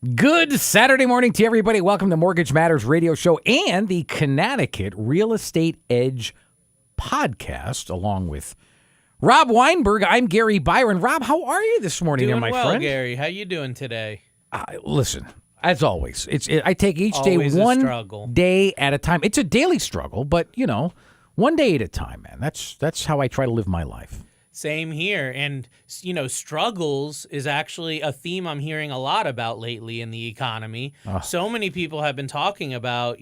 Good Saturday morning to everybody. Welcome to Mortgage Matters Radio Show and the Connecticut Real Estate Edge podcast, along with Rob Weinberg. I'm Gary Byron. Rob, how are you this morning, doing my well, friend? Gary. How you doing today? Listen, as always, I take each Always day a one struggle. day at a time. It's a daily struggle, but one day at a time, man. That's how I try to live my life. Same here. And, struggles is actually a theme I'm hearing a lot about lately in the economy. So many people have been talking about,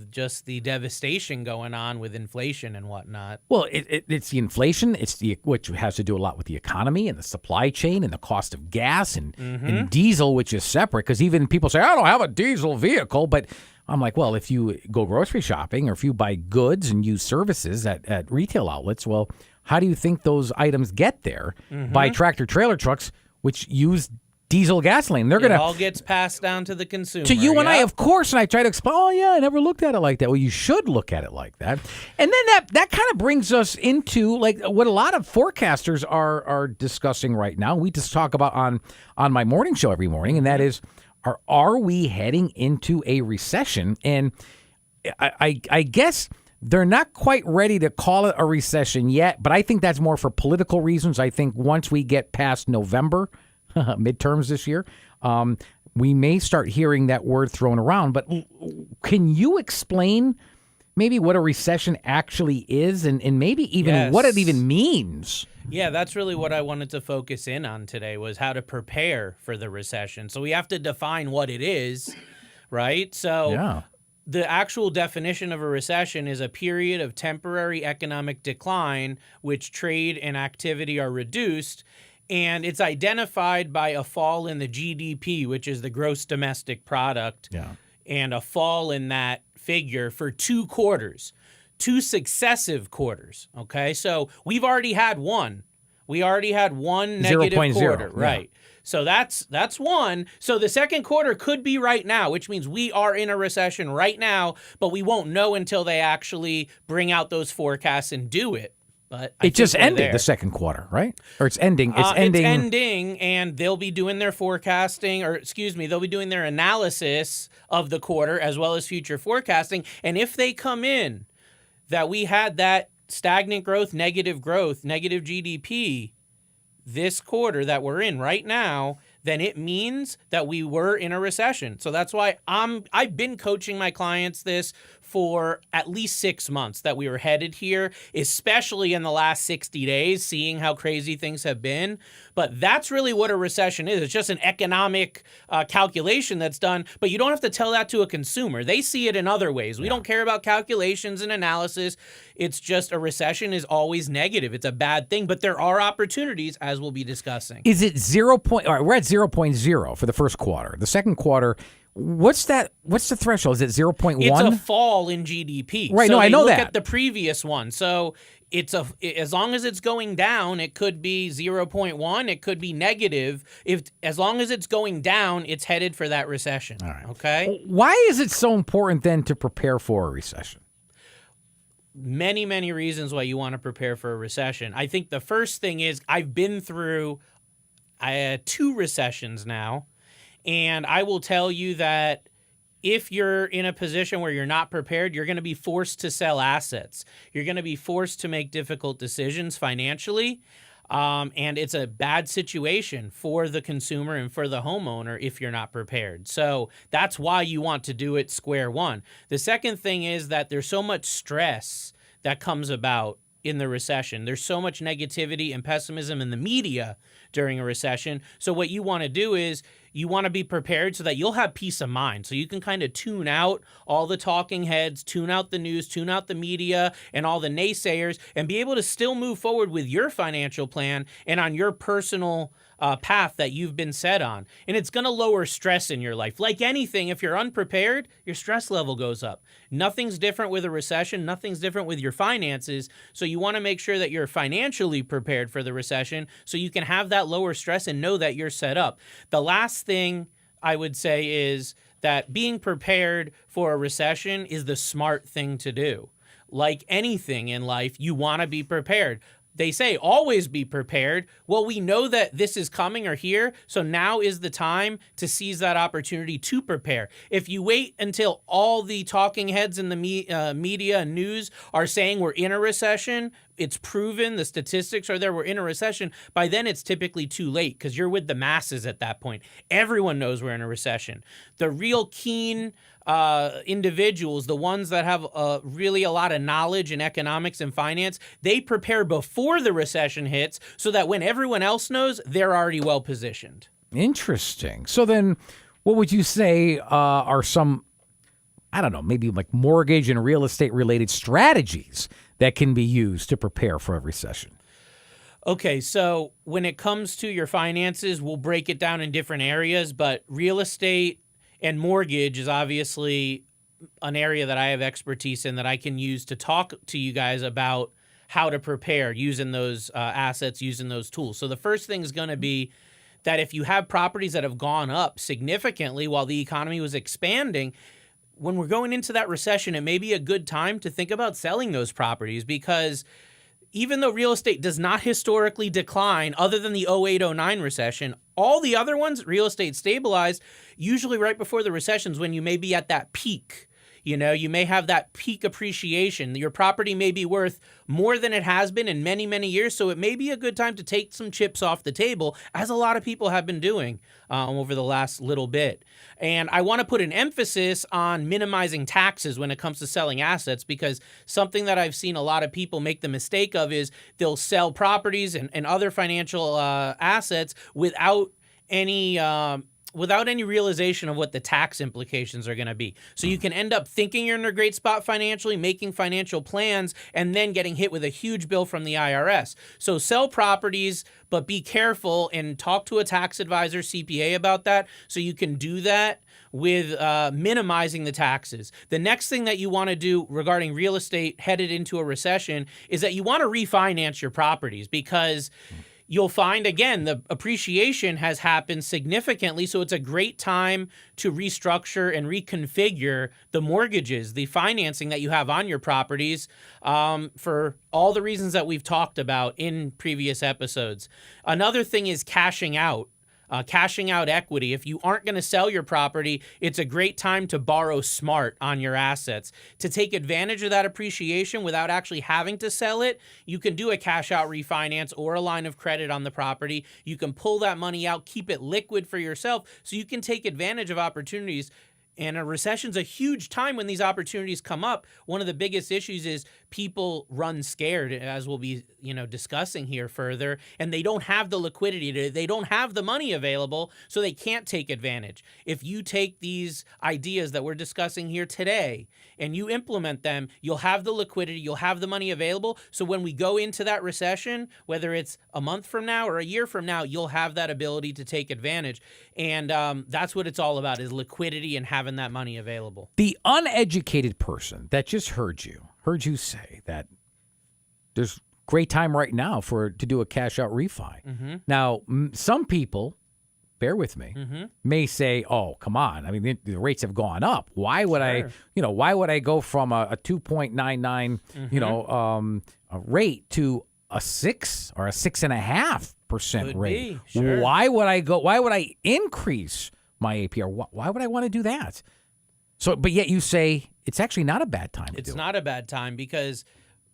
just the devastation going on with inflation and whatnot. Well, it's the inflation. It's which has to do a lot with the economy and the supply chain and the cost of gas and diesel, which is separate. Because even people say, I don't have a diesel vehicle. But I'm like, well, if you go grocery shopping or if you buy goods and use services at retail outlets, well, how do you think those items get there? By tractor trailer trucks, which use diesel gasoline. It all gets passed down to the consumer. To you and I, of course. And I try to explain, I never looked at it like that. Well, you should look at it like that. And then that kind of brings us into like what a lot of forecasters are discussing right now. We just talk about on my morning show every morning, and that is, are we heading into a recession? And I guess they're not quite ready to call it a recession yet, but I think that's more for political reasons. I think once we get past November, midterms this year, we may start hearing that word thrown around. But can you explain maybe what a recession actually is and maybe even what it even means? Yeah, that's really what I wanted to focus in on today, was how to prepare for the recession. So we have to define what it is, right? So the actual definition of a recession is a period of temporary economic decline, which trade and activity are reduced, and it's identified by a fall in the GDP, which is the gross domestic product, and a fall in that figure for 2 quarters, 2 successive quarters, okay? So we've already had one. We already had one negative 0.0, quarter, right? So that's one. So the second quarter could be right now, which means we are in a recession right now, but we won't know until they actually bring out those forecasts and do it. But it just ended the second quarter, right? Or it's ending. It's ending. It's ending, and they'll be doing their forecasting, they'll be doing their analysis of the quarter as well as future forecasting. And if they come in that we had that stagnant growth, negative GDP this quarter that we're in right now, then it means that we were in a recession. So that's why I've been coaching my clients this for at least 6 months, that we were headed here, especially in the last 60 days, seeing how crazy things have been. But that's really what a recession is. It's just an economic calculation that's done, but you don't have to tell that to a consumer. They see it in other ways. We don't care about calculations and analysis. It's just a recession is always negative. It's a bad thing, but there are opportunities, as we'll be discussing. Is it 0. All right, we're at 0.0 for the first quarter. The second quarter, what's the threshold? Is it 0.1? It's a fall in GDP. Right, so I know that. Look at the previous one. So as long as it's going down, it could be 0.1, it could be negative. As long as it's going down, it's headed for that recession. All right. Okay? Why is it so important then to prepare for a recession? Many, many reasons why you want to prepare for a recession. I think the first thing is I've been through 2 recessions now, and I will tell you that if you're in a position where you're not prepared, you're going to be forced to sell assets. You're going to be forced to make difficult decisions financially, and it's a bad situation for the consumer and for the homeowner if you're not prepared. So that's why you want to do it square one. The second thing is that there's so much stress that comes about in the recession. There's so much negativity and pessimism in the media during a recession. So what you want to do is you want to be prepared so that you'll have peace of mind. So you can kind of tune out all the talking heads, tune out the news, tune out the media and all the naysayers, and be able to still move forward with your financial plan and on your personal path that you've been set on. And it's going to lower stress in your life. Like anything, if you're unprepared, your stress level goes up. Nothing's different with a recession. Nothing's different with your finances. So you want to make sure that you're financially prepared for the recession so you can have that lower stress and know that you're set up. The last thing I would say is that being prepared for a recession is the smart thing to do. Like anything in life, you want to be prepared. they say always be prepared. Well, we know that this is coming or here, so now is the time to seize that opportunity to prepare. If you wait until all the talking heads in the media and news are saying we're in a recession, it's proven, the statistics are there, we're in a recession, by then it's typically too late because you're with the masses at that point. Everyone knows we're in a recession. The real keen individuals, the ones that have really a lot of knowledge in economics and finance, they prepare before the recession hits so that when everyone else knows, they're already well positioned. Interesting. So then what would you say are some, I don't know, maybe like mortgage and real estate related strategies that can be used to prepare for a recession? Okay, so when it comes to your finances, we'll break it down in different areas, but real estate and mortgage is obviously an area that I have expertise in that I can use to talk to you guys about how to prepare using those assets, using those tools. So the first thing is going to be that if you have properties that have gone up significantly while the economy was expanding, when we're going into that recession, it may be a good time to think about selling those properties because even though real estate does not historically decline other than the 08-09 recession, all the other ones, real estate stabilized, usually right before the recessions when you may be at that peak. You know, you may have that peak appreciation. Your property may be worth more than it has been in many, many years. So it may be a good time to take some chips off the table, as a lot of people have been doing over the last little bit. And I want to put an emphasis on minimizing taxes when it comes to selling assets, because something that I've seen a lot of people make the mistake of is they'll sell properties and other financial assets without any realization of what the tax implications are going to be. So you can end up thinking you're in a great spot financially, making financial plans, and then getting hit with a huge bill from the IRS. So sell properties, but be careful and talk to a tax advisor, CPA, about that so you can do that with minimizing the taxes. The next thing that you want to do regarding real estate headed into a recession is that you want to refinance your properties, because you'll find, again, the appreciation has happened significantly, so it's a great time to restructure and reconfigure the mortgages, the financing that you have on your properties, for all the reasons that we've talked about in previous episodes. Another thing is cashing out equity. If you aren't going to sell your property, it's a great time to borrow smart on your assets. To take advantage of that appreciation without actually having to sell it, you can do a cash out refinance or a line of credit on the property. You can pull that money out, keep it liquid for yourself so you can take advantage of opportunities. And a recession's a huge time when these opportunities come up. One of the biggest issues is people run scared, as we'll be, discussing here further, and they don't have the liquidity, they don't have the money available, so they can't take advantage. If you take these ideas that we're discussing here today and you implement them, you'll have the liquidity, you'll have the money available. So when we go into that recession, whether it's a month from now or a year from now, you'll have that ability to take advantage. And that's what it's all about, is liquidity and having that money available. The uneducated person that just heard you say that there's great time right now to do a cash out refi. Mm-hmm. Now, some people, bear with me, Mm-hmm. may say, "Oh, come on! I mean, the rates have gone up. Why would why would I go from a 2.99, Mm-hmm. A rate to a 6 or a 6.5% rate? Sure. Why would I increase my APR? Why would I want to do that?" So, but yet you say it's actually not a bad time to do it. It's not a bad time because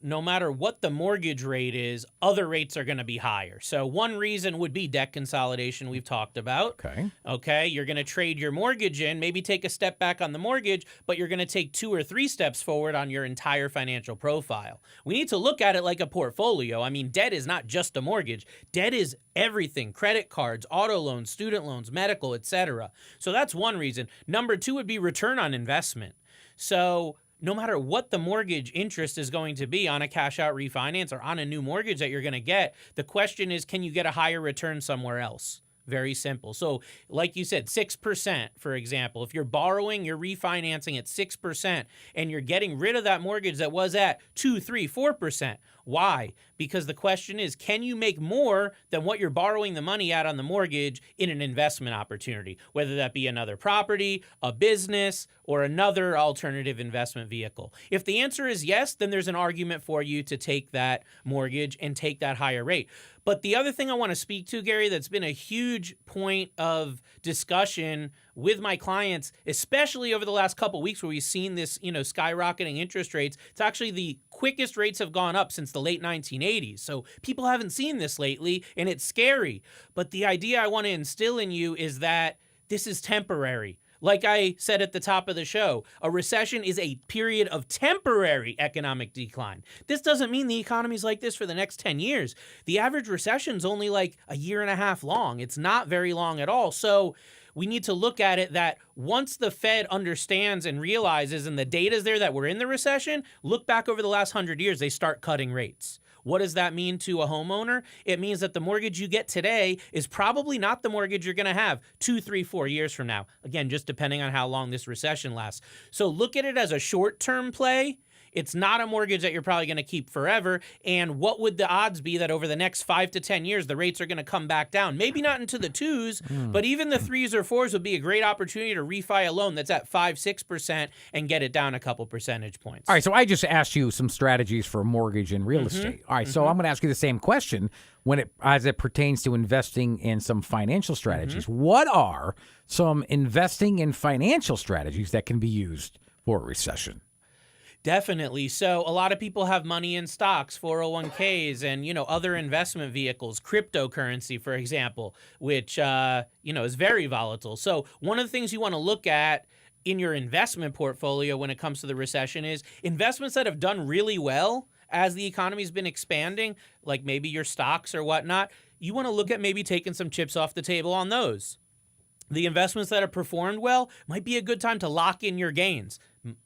no matter what the mortgage rate is, other rates are going to be higher. So one reason would be debt consolidation we've talked about. Okay, you're going to trade your mortgage in, maybe take a step back on the mortgage, but you're going to take 2 or 3 steps forward on your entire financial profile. We need to look at it like a portfolio. I mean, debt is not just a mortgage. Debt is everything: credit cards, auto loans, student loans, medical, etc. So that's one reason. Number 2 would be return on investment. So no matter what the mortgage interest is going to be on a cash out refinance or on a new mortgage that you're going to get, the question is, can you get a higher return somewhere else? Very simple. So like you said, 6%, for example, if you're borrowing, you're refinancing at 6% and you're getting rid of that mortgage that was at 2, 3, 4%. Why? Because the question is, can you make more than what you're borrowing the money at on the mortgage in an investment opportunity, whether that be another property, a business, or another alternative investment vehicle? If the answer is yes, then there's an argument for you to take that mortgage and take that higher rate. But the other thing I want to speak to, Gary, that's been a huge point of discussion with my clients, especially over the last couple of weeks where we've seen this, skyrocketing interest rates. It's actually the quickest rates have gone up since the late 1980s. So people haven't seen this lately, and it's scary. But the idea I want to instill in you is that this is temporary. Like I said at the top of the show, a recession is a period of temporary economic decline. This doesn't mean the economy's like this for the next 10 years. The average recession's only like a year and a half long. It's not very long at all. So we need to look at it that once the Fed understands and realizes, and the data's there that we're in the recession, look back over the last 100 years, they start cutting rates. What does that mean to a homeowner? It means that the mortgage you get today is probably not the mortgage you're going to have 2, 3, 4 years from now. Again, just depending on how long this recession lasts. So look at it as a short-term play. It's not a mortgage that you're probably going to keep forever. And what would the odds be that over the next 5 to 10 years, the rates are going to come back down? Maybe not into the 2s, but even the 3s or 4s would be a great opportunity to refi a loan that's at 5, 6% and get it down a couple percentage points. All right, so I just asked you some strategies for mortgage and real estate. All right, so I'm going to ask you the same question as it pertains to investing in some financial strategies. What are some investing and financial strategies that can be used for a recession? Definitely. So a lot of people have money in stocks, 401ks, and, other investment vehicles, cryptocurrency, for example, which, is very volatile. So one of the things you want to look at in your investment portfolio when it comes to the recession is investments that have done really well as the economy's been expanding, like maybe your stocks or whatnot. You want to look at maybe taking some chips off the table on those. The investments that have performed well might be a good time to lock in your gains.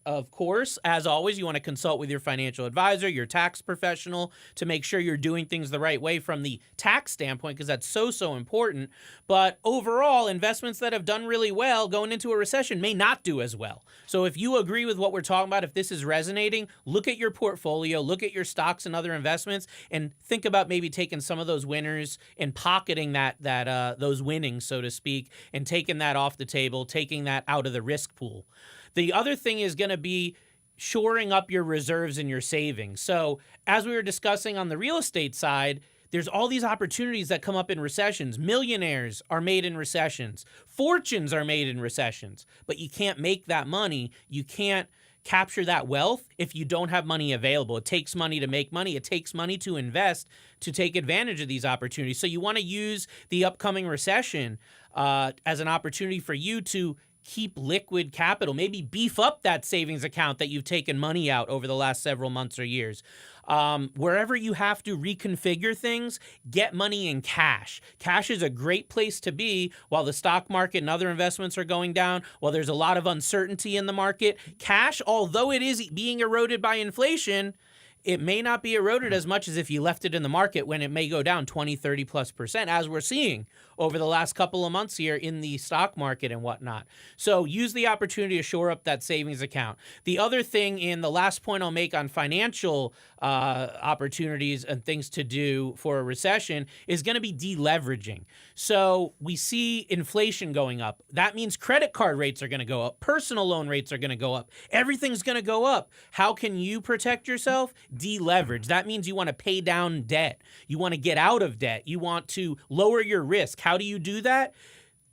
Of course, as always, you want to consult with your financial advisor, your tax professional, to make sure you're doing things the right way from the tax standpoint, because that's so important. But overall, investments that have done really well going into a recession may not do as well. So if you agree with what we're talking about, if this is resonating, look at your portfolio, look at your stocks and other investments, and think about maybe taking some of those winners and pocketing those winnings, so to speak, and taking that off the table, taking that out of the risk pool. The other thing is going to be shoring up your reserves and your savings. So as we were discussing on the real estate side, there's all these opportunities that come up in recessions. Millionaires are made in recessions. Fortunes are made in recessions. But you can't make that money. You can't capture that wealth if you don't have money available. It takes money to make money. It takes money to invest to take advantage of these opportunities. So you want to use the upcoming recession as an opportunity for you to keep liquid capital, maybe beef up that savings account that you've taken money out over the last several months or years. Wherever you have to reconfigure things, get money in cash. Cash is a great place to be while the stock market and other investments are going down, while there's a lot of uncertainty in the market. Cash, although it is being eroded by inflation, it may not be eroded as much as if you left it in the market when it may go down 20, 30+%, as we're seeing over the last couple of months here in the stock market and whatnot. So use the opportunity to shore up that savings account. The other thing, and the last point I'll make on financial opportunities and things to do for a recession, is going to be deleveraging. So we see inflation going up. That means credit card rates are going to go up. Personal loan rates are going to go up. Everything's going to go up. How can you protect yourself? Deleverage. That means you want to pay down debt. You want to get out of debt. You want to lower your risk. How do you do that?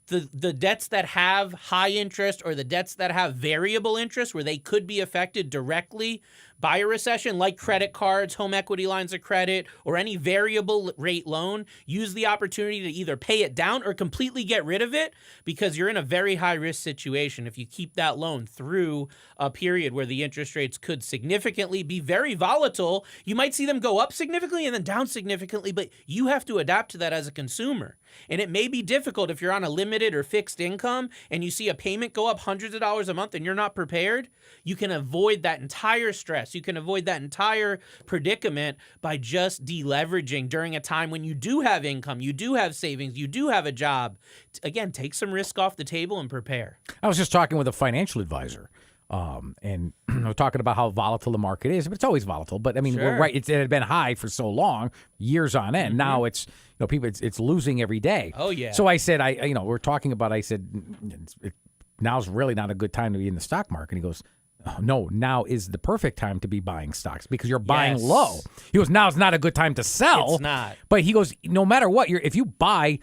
The debts that have high interest or the debts that have variable interest where they could be affected directly by a recession, like credit cards, home equity lines of credit, or any variable rate loan, use the opportunity to either pay it down or completely get rid of it, because you're in a very high risk situation if you keep that loan through a period where the interest rates could significantly be very volatile. You might see them go up significantly and then down significantly, but you have to adapt to that as a consumer. And it may be difficult if you're on a limited or fixed income and you see a payment go up hundreds of dollars a month and you're not prepared. You can avoid that entire stress. You can avoid that entire predicament by just deleveraging during a time when you do have income, you do have savings, you do have a job. Again, take some risk off the table and prepare. I was just talking with a financial advisor. And we're talking about how volatile the market is, but it's always volatile. But I mean, Sure. we're right. It had been high for so long, years on end. Now it's, people, it's losing every day. Oh, yeah. So I said, we're talking about, I said, now's really not a good time to be in the stock market. And he goes, oh, no, now is the perfect time to be buying stocks because you're buying Yes. low. He goes, now's not a good time to sell. It's not. But he goes, no matter what, if you buy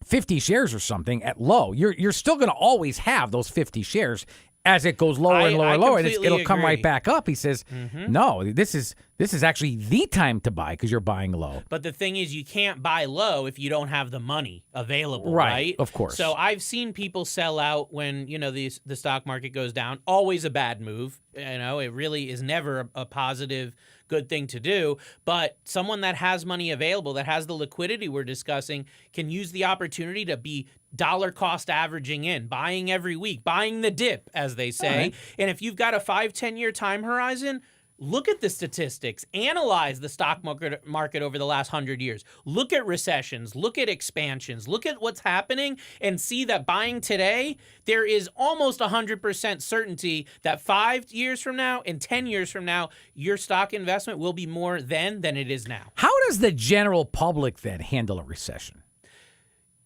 50 shares or something at low, you're still going to always have those 50 shares. As it goes lower and lower I and lower, completely it'll come right agree. back up. He says, no, this is actually the time to buy because you're buying low. But the thing is, you can't buy low if you don't have the money available, Right, right? of course. So I've seen people sell out when, the stock market goes down. Always a bad move. It really is never a positive, good thing to do. But someone that has money available, that has the liquidity we're discussing, can use the opportunity to be dollar cost averaging in, buying every week, buying the dip, as they say. Right. And if you've got a 5-10 year time horizon, look at the statistics, analyze the stock market over the last 100 years. Look at recessions, look at expansions, look at what's happening and see that buying today, there is almost 100% certainty that 5 years from now and 10 years from now, your stock investment will be more then than it is now. How does the general public then handle a recession?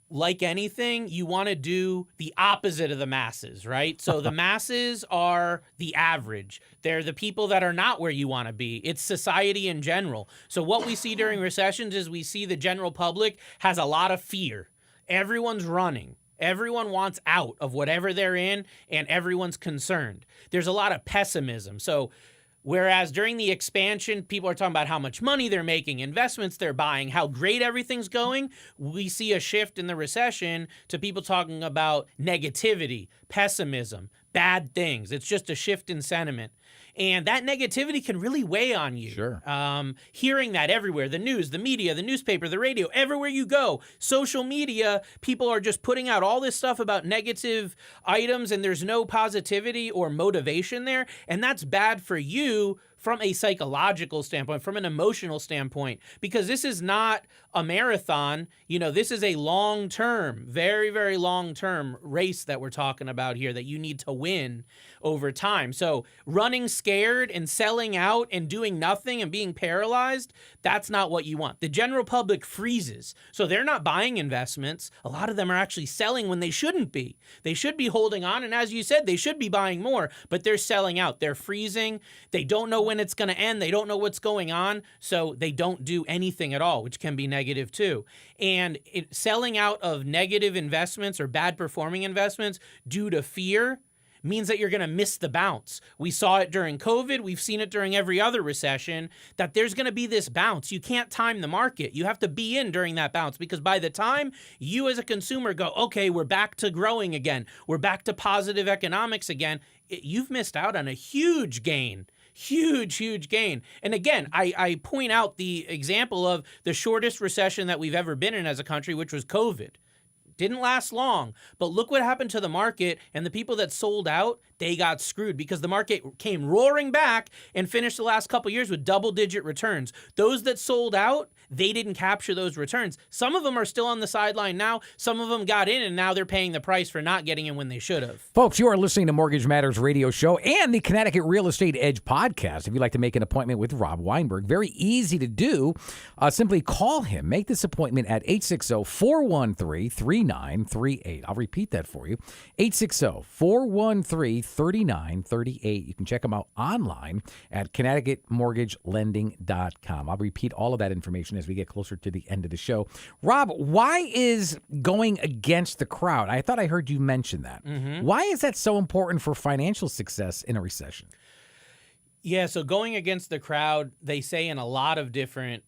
Like anything, you want to do the opposite of the masses, right? So the masses are the average. They're the people that are not where you want to be. It's society in general. So what we see during recessions is we see the general public has a lot of fear. Everyone's running. Everyone wants out of whatever they're in, and everyone's concerned. There's a lot of pessimism. So whereas during the expansion, people are talking about how much money they're making, investments they're buying, how great everything's going, we see a shift in the recession to people talking about negativity, pessimism, bad things. It's just a shift in sentiment. And that negativity can really weigh on you. Sure. Hearing that everywhere, the news, the media, the newspaper, the radio, everywhere you go, social media, people are just putting out all this stuff about negative items and there's no positivity or motivation there. And that's bad for you from a psychological standpoint, from an emotional standpoint, because this is not a marathon. This is a long-term, very, very long-term race that we're talking about here that you need to win over time. So running scared and selling out and doing nothing and being paralyzed, that's not what you want. The general public freezes. So they're not buying investments. A lot of them are actually selling when they shouldn't be. They should be holding on. And as you said, they should be buying more, but they're selling out. They're freezing. They don't know when it's going to end. They don't know what's going on. So they don't do anything at all, which can be negative too. And selling out of negative investments or bad performing investments due to fear means that you're going to miss the bounce. We saw it during COVID. We've seen it during every other recession, that there's going to be this bounce. You can't time the market. You have to be in during that bounce, because by the time you as a consumer go, okay, we're back to growing again, we're back to positive economics again, you've missed out on a huge gain. Huge gain. And again, I point out the example of the shortest recession that we've ever been in as a country, which was COVID. Didn't last long, but look what happened to the market, and the people that sold out, they got screwed because the market came roaring back and finished the last couple years with double-digit returns. Those that sold out, they didn't capture those returns. Some of them are still on the sideline now. Some of them got in, and now they're paying the price for not getting in when they should have. Folks, you are listening to Mortgage Matters Radio Show and the Connecticut Real Estate Edge podcast. If you'd like to make an appointment with Rob Weinberg, very easy to do. Simply call him. Make this appointment at 860-413-3938. I'll repeat that for you. 860-413-3938. You can check him out online at ConnecticutMortgageLending.com. I'll repeat all of that information as we get closer to the end of the show. Rob, why is going against the crowd? I thought I heard you mention that. Mm-hmm. Why is that so important for financial success in a recession? Yeah, so going against the crowd, they say in a lot of different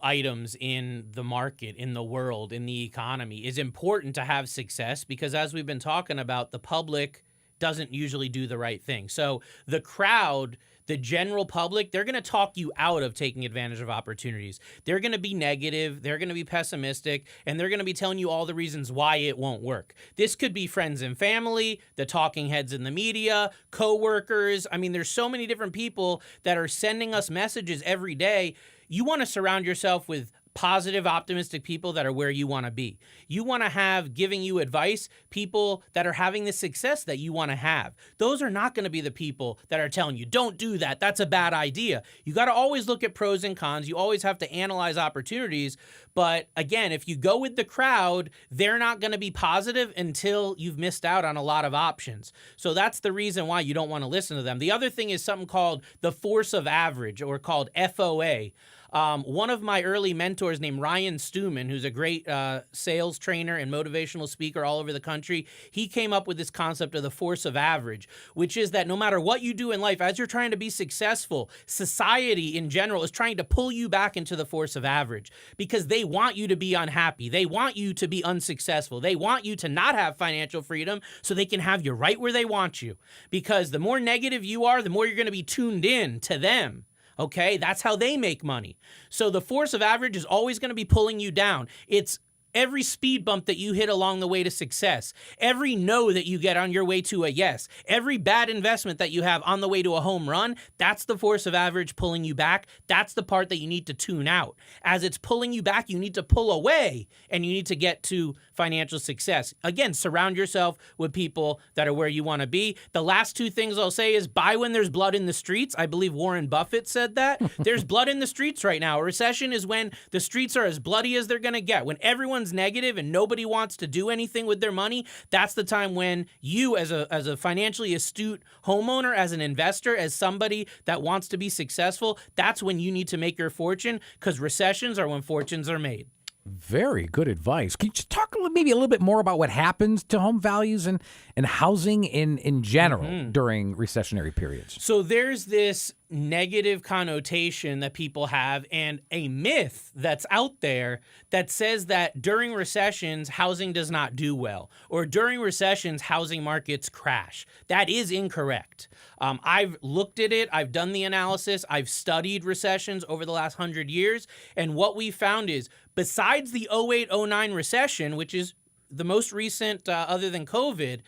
items in the market, in the world, in the economy, is important to have success because, as we've been talking about, the public doesn't usually do the right thing. So the crowd, the general public, they're going to talk you out of taking advantage of opportunities. They're going to be negative, they're going to be pessimistic, and they're going to be telling you all the reasons why it won't work. This could be friends and family, the talking heads in the media, coworkers. I mean, there's so many different people that are sending us messages every day. You want to surround yourself with positive, optimistic people that are where you want to be. You want to have, giving you advice, people that are having the success that you want to have. Those are not going to be the people that are telling you, don't do that, that's a bad idea. You got to always look at pros and cons. You always have to analyze opportunities. But again, if you go with the crowd, they're not going to be positive until you've missed out on a lot of options. So that's the reason why you don't want to listen to them. The other thing is something called the force of average, or called FOA. One of my early mentors named Ryan Stewman, who's a great sales trainer and motivational speaker all over the country, he came up with this concept of the force of average, which is that no matter what you do in life, as you're trying to be successful, society in general is trying to pull you back into the force of average because they want you to be unhappy. They want you to be unsuccessful. They want you to not have financial freedom so they can have you right where they want you. Because the more negative you are, the more you're going to be tuned in to them. Okay, that's how they make money. So the force of average is always going to be pulling you down. It's every speed bump that you hit along the way to success, every no that you get on your way to a yes, every bad investment that you have on the way to a home run, that's the force of average pulling you back. That's the part that you need to tune out. As it's pulling you back, you need to pull away and you need to get to financial success. Again, surround yourself with people that are where you want to be. The last two things I'll say is buy when there's blood in the streets. I believe Warren Buffett said that. There's blood in the streets right now. A recession is when the streets are as bloody as they're going to get. When everyone's negative and nobody wants to do anything with their money, that's the time when you, as a financially astute homeowner, as an investor, as somebody that wants to be successful, that's when you need to make your fortune, because recessions are when fortunes are made. Very good advice. Can you just talk maybe a little bit more about what happens to home values and housing in general during recessionary periods? So there's this negative connotation that people have and a myth that's out there that says that during recessions, housing does not do well, or during recessions, housing markets crash. That is incorrect. I've looked at it. I've done the analysis. I've studied recessions over the last 100 years. And what we found is, besides the 08-09 recession, which is the most recent other than COVID,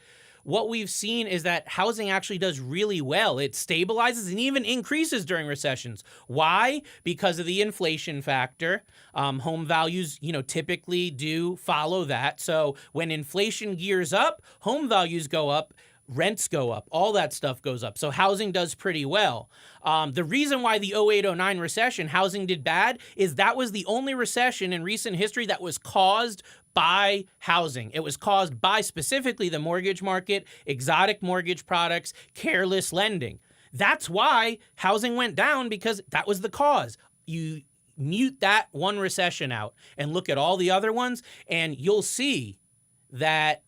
what we've seen is that housing actually does really well. It stabilizes and even increases during recessions. Why? Because of the inflation factor. Home values, typically do follow that. So when inflation gears up, home values go up, rents go up, all that stuff goes up. So housing does pretty well. The reason why the 08-09 recession, housing did bad, is that was the only recession in recent history that was caused by housing. It was caused by specifically the mortgage market, exotic mortgage products, careless lending. That's why housing went down, because that was the cause. You mute that one recession out and look at all the other ones, and you'll see that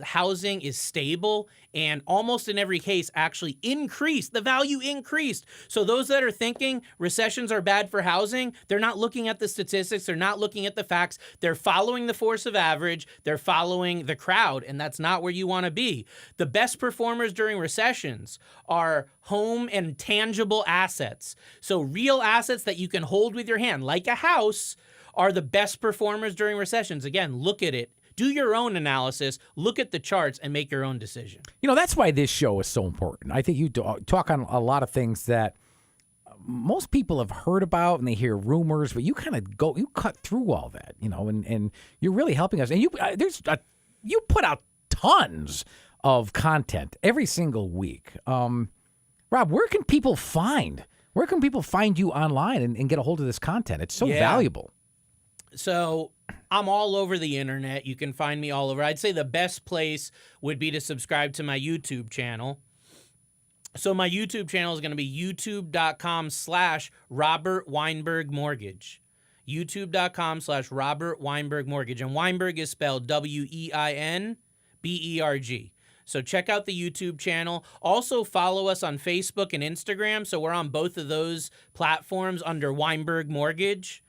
housing is stable and almost in every case actually increased. The value increased. So those that are thinking recessions are bad for housing, they're not looking at the statistics. They're not looking at the facts. They're following the force of average. They're following the crowd, and that's not where you want to be. The best performers during recessions are home and tangible assets. So real assets that you can hold with your hand, like a house, are the best performers during recessions. Again, look at it. Do your own analysis, look at the charts, and make your own decision. That's why this show is so important. I think you talk on a lot of things that most people have heard about and they hear rumors, but you kind of you cut through all that, and you're really helping us. And you put out tons of content every single week. Rob, where can people find you online and get a hold of this content? It's so valuable. So I'm all over the internet. You can find me all over. I'd say the best place would be to subscribe to my YouTube channel. So my YouTube channel is going to be youtube.com/Robert Weinberg Mortgage. youtube.com/Robert Weinberg Mortgage. And Weinberg is spelled Weinberg. So check out the YouTube channel. Also follow us on Facebook and Instagram. So we're on both of those platforms under Weinberg Mortgage.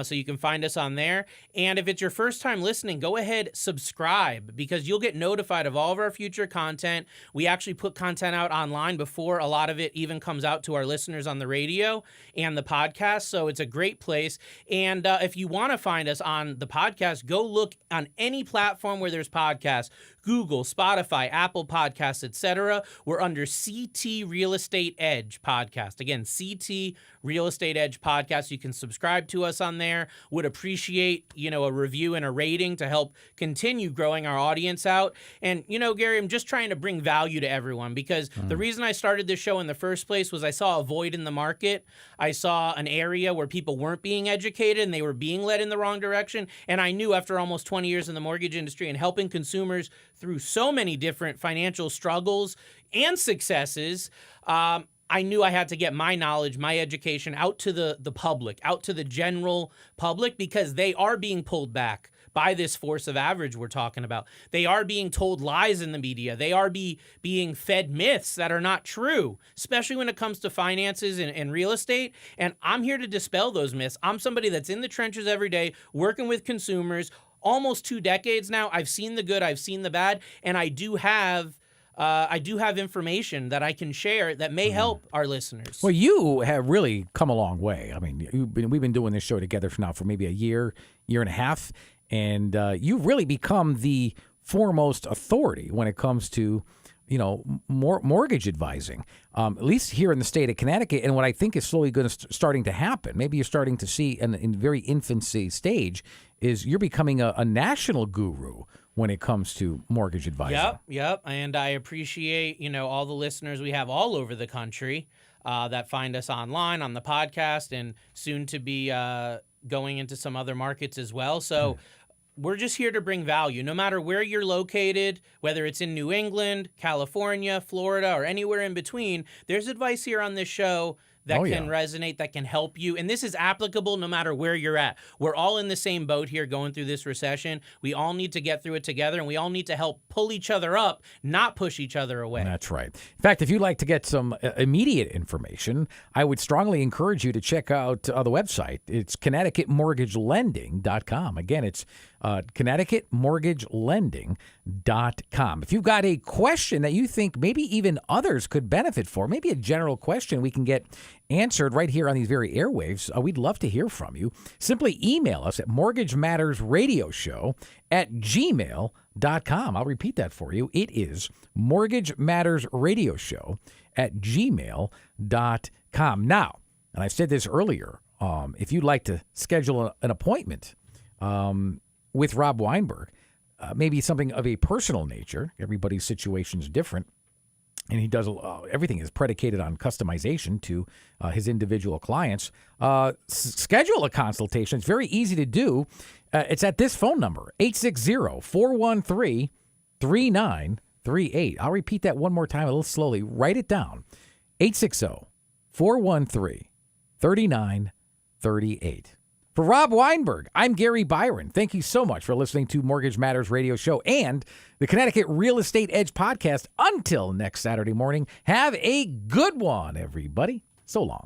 So you can find us on there. And if it's your first time listening, go ahead, subscribe, because you'll get notified of all of our future content. We actually put content out online before a lot of it even comes out to our listeners on the radio and the podcast. So it's a great place. And if you want to find us on the podcast, go look on any platform where there's podcasts. Google, Spotify, Apple Podcasts, etc. We're under CT Real Estate Edge Podcast. Again, CT Real Estate Edge Podcast. You can subscribe to us on there. Would appreciate, a review and a rating to help continue growing our audience out. And, Gary, I'm just trying to bring value to everyone, because the reason I started this show in the first place was I saw a void in the market. I saw an area where people weren't being educated and they were being led in the wrong direction. And I knew after almost 20 years in the mortgage industry and helping consumers through so many different financial struggles and successes, I knew I had to get my knowledge, my education out to the public, out to the general public, because they are being pulled back by this force of average we're talking about. They are being told lies in the media. They are being fed myths that are not true, especially when it comes to finances and real estate. And I'm here to dispel those myths. I'm somebody that's in the trenches every day, working with consumers, almost 2 decades now. I've seen the good, I've seen the bad, and I do have information that I can share that may help our listeners. Well, you have really come a long way. I mean, we've been doing this show together for maybe a year and a half, and you've really become the foremost authority when it comes to, mortgage advising, at least here in the state of Connecticut. And what I think is slowly going to starting to happen, maybe you're starting to see in very infancy stage, is you're becoming a national guru when it comes to mortgage advising. Yep. And I appreciate, all the listeners we have all over the country that find us online, on the podcast, and soon to be going into some other markets as well. So we're just here to bring value. No matter where you're located, whether it's in New England, California, Florida, or anywhere in between, there's advice here on this show that can resonate, that can help you. And this is applicable no matter where you're at. We're all in the same boat here going through this recession. We all need to get through it together, and we all need to help pull each other up, not push each other away. That's right. In fact, if you'd like to get some immediate information, I would strongly encourage you to check out the website. It's ConnecticutMortgageLending.com. Again, it's ConnecticutMortgageLending.com. If you've got a question that you think maybe even others could benefit for, maybe a general question we can get answered right here on these very airwaves, we'd love to hear from you. Simply email us at mortgagemattersradioshow@gmail.com. I'll repeat that for you. It is mortgagemattersradioshow@gmail.com. Now, and I said this earlier, if you'd like to schedule an appointment with Rob Weinberg, maybe something of a personal nature, everybody's situation is different, and he does everything is predicated on customization to his individual clients. Schedule a consultation. It's very easy to do. It's at this phone number, 860-413-3938. I'll repeat that one more time a little slowly. Write it down. 860-413-3938. For Rob Weinberg, I'm Gary Byron. Thank you so much for listening to Mortgage Matters Radio Show and the Connecticut Real Estate Edge Podcast. Until next Saturday morning, have a good one, everybody. So long.